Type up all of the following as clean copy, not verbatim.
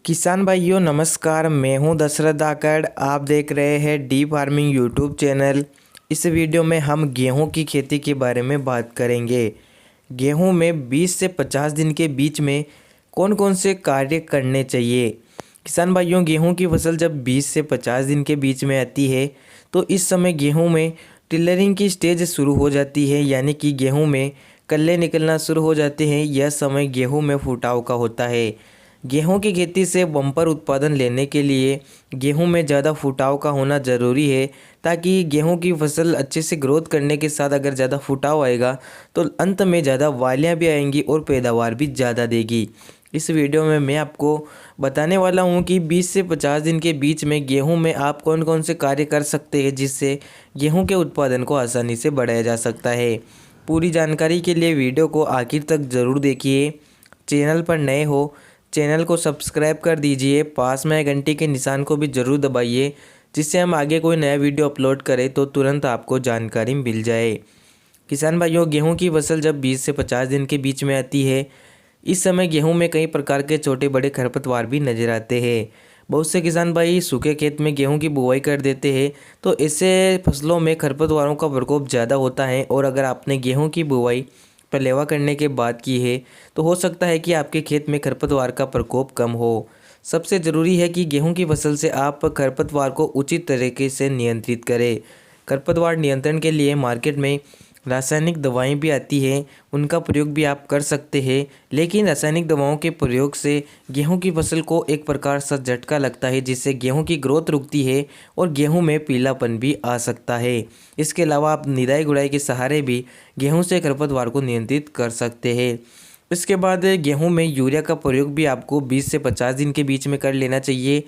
किसान भाइयों नमस्कार। मैं हूं दशरथ धाकड़। आप देख रहे हैं डी फार्मिंग यूट्यूब चैनल। इस वीडियो में हम गेहूं की खेती के बारे में बात करेंगे। गेहूं में 20 से 50 दिन के बीच में कौन कौन से कार्य करने चाहिए। किसान भाइयों, गेहूं की फसल जब 20 से 50 दिन के बीच में आती है तो इस समय गेहूं में टिलरिंग की स्टेज शुरू हो जाती है, यानी कि गेहूं में कल्ले निकलना शुरू हो जाते हैं। यह समय गेहूं में फुटाव का होता है। गेहूं की खेती से बम्पर उत्पादन लेने के लिए गेहूं में ज़्यादा फुटाव का होना ज़रूरी है, ताकि गेहूं की फसल अच्छे से ग्रोथ करने के साथ अगर ज़्यादा फुटाव आएगा तो अंत में ज़्यादा वालियाँ भी आएंगी और पैदावार भी ज़्यादा देगी। इस वीडियो में मैं आपको बताने वाला हूं कि 20 से 50 दिन के बीच में गेहूं में आप कौन कौन से कार्य कर सकते हैं, जिससे गेहूं के उत्पादन को आसानी से बढ़ाया जा सकता है। पूरी जानकारी के लिए वीडियो को आखिर तक ज़रूर देखिए। चैनल पर नए हो चैनल को सब्सक्राइब कर दीजिए, पास में घंटी के निशान को भी ज़रूर दबाइए, जिससे हम आगे कोई नया वीडियो अपलोड करें तो तुरंत आपको जानकारी मिल जाए। किसान भाइयों, गेहूं की फसल जब 20 से 50 दिन के बीच में आती है, इस समय गेहूं में कई प्रकार के छोटे बड़े खरपतवार भी नजर आते हैं। बहुत से किसान भाई सूखे खेत में गेहूं की बुवाई कर देते हैं, तो ऐसे फसलों में खरपतवारों का प्रकोप ज़्यादा होता है। और अगर आपने गेहूं की बुवाई पलेवा करने के बाद की है तो हो सकता है कि आपके खेत में खरपतवार का प्रकोप कम हो। सबसे ज़रूरी है कि गेहूं की फसल से आप खरपतवार को उचित तरीके से नियंत्रित करें। खरपतवार नियंत्रण के लिए मार्केट में रासायनिक दवाएं भी आती हैं, उनका प्रयोग भी आप कर सकते हैं। लेकिन रासायनिक दवाओं के प्रयोग से गेहूं की फसल को एक प्रकार सा झटका लगता है, जिससे गेहूं की ग्रोथ रुकती है और गेहूं में पीलापन भी आ सकता है। इसके अलावा आप निराई गुड़ाई के सहारे भी गेहूं से खरपतवार को नियंत्रित कर सकते हैं। इसके बाद गेहूं में यूरिया का प्रयोग भी आपको 20 से 50 दिन के बीच में कर लेना चाहिए।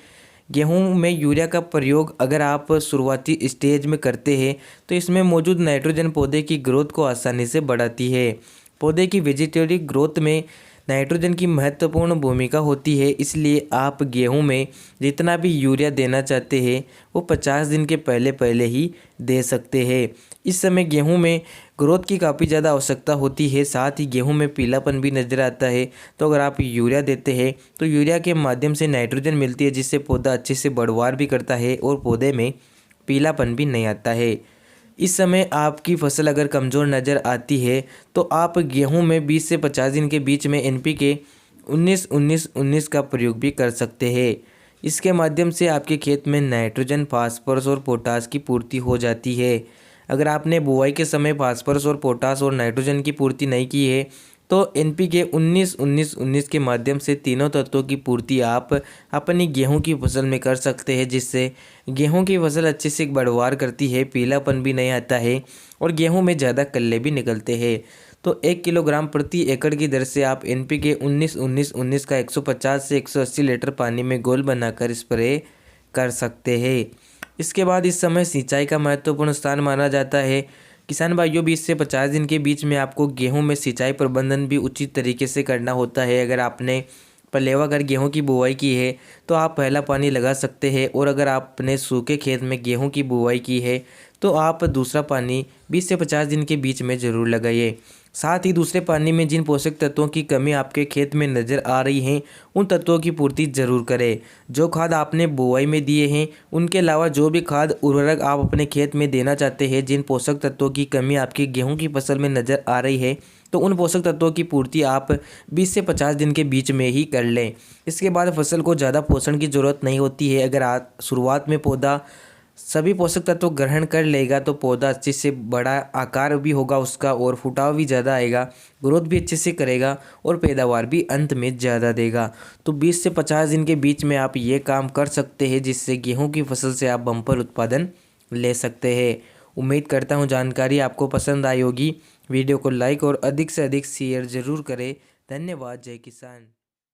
गेहूं में यूरिया का प्रयोग अगर आप शुरुआती स्टेज में करते हैं तो इसमें मौजूद नाइट्रोजन पौधे की ग्रोथ को आसानी से बढ़ाती है। पौधे की वेजिटेटिव ग्रोथ में नाइट्रोजन की महत्वपूर्ण भूमिका होती है, इसलिए आप गेहूं में जितना भी यूरिया देना चाहते हैं वो 50 दिन के पहले पहले ही दे सकते हैं। इस समय गेहूं में ग्रोथ की काफ़ी ज़्यादा आवश्यकता होती है, साथ ही गेहूं में पीलापन भी नज़र आता है। तो अगर आप यूरिया देते हैं तो यूरिया के माध्यम से नाइट्रोजन मिलती है, जिससे पौधा अच्छे से बढ़वार भी करता है और पौधे में पीलापन भी नहीं आता है। इस समय आपकी फसल अगर कमज़ोर नज़र आती है तो आप गेहूं में 20 से 50 दिन के बीच में NPK 19-19-19 का प्रयोग भी कर सकते हैं। इसके माध्यम से आपके खेत में नाइट्रोजन, फास्फोरस और पोटास की पूर्ति हो जाती है। अगर आपने बुआई के समय फास्फोरस और पोटास और नाइट्रोजन की पूर्ति नहीं की है तो NPK 19-19-19 के माध्यम से तीनों तत्वों की पूर्ति आप अपनी गेहूं की फसल में कर सकते हैं, जिससे गेहूं की फसल अच्छे से बढ़वार करती है, पीलापन भी नहीं आता है और गेहूं में ज़्यादा कल्ले भी निकलते हैं। तो 1 किलोग्राम प्रति एकड़ की दर से आप NPK 19-19-19 का 150 से 180 लीटर पानी में घोल बनाकर स्प्रे कर सकते हैं। इसके बाद इस समय सिंचाई का महत्वपूर्ण स्थान माना जाता है। किसान भाइयों, 20 से 50 दिन के बीच में आपको गेहूं में सिंचाई प्रबंधन भी उचित तरीके से करना होता है। अगर आपने पलेवा कर गेहूं की बुवाई की है तो आप पहला पानी लगा सकते हैं, और अगर आपने सूखे खेत में गेहूं की बुवाई की है तो आप दूसरा पानी 20 से 50 दिन के बीच में ज़रूर लगाइए। साथ ही दूसरे पानी में जिन पोषक तत्वों की कमी आपके खेत में नज़र आ रही है उन तत्वों की पूर्ति जरूर करें। जो खाद आपने बुआई में दिए हैं उनके अलावा जो भी खाद उर्वरक आप अपने खेत में देना चाहते हैं, जिन पोषक तत्वों की कमी आपकी गेहूं की फसल में नज़र आ रही है तो उन पोषक तत्वों की पूर्ति आप 20 से 50 दिन के बीच में ही कर लें। इसके बाद फसल को ज़्यादा पोषण की ज़रूरत नहीं होती है। अगर शुरुआत में पौधा सभी पोषक तत्व ग्रहण कर लेगा तो पौधा अच्छे से बड़ा आकार भी होगा उसका, और फुटाव भी ज़्यादा आएगा, ग्रोथ भी अच्छे से करेगा और पैदावार भी अंत में ज़्यादा देगा। तो 20 से 50 दिन के बीच में आप ये काम कर सकते हैं, जिससे गेहूं की फसल से आप बम्पर उत्पादन ले सकते हैं। उम्मीद करता हूँ जानकारी आपको पसंद आई होगी। वीडियो को लाइक और अधिक से अधिक शेयर ज़रूर करें। धन्यवाद। जय किसान।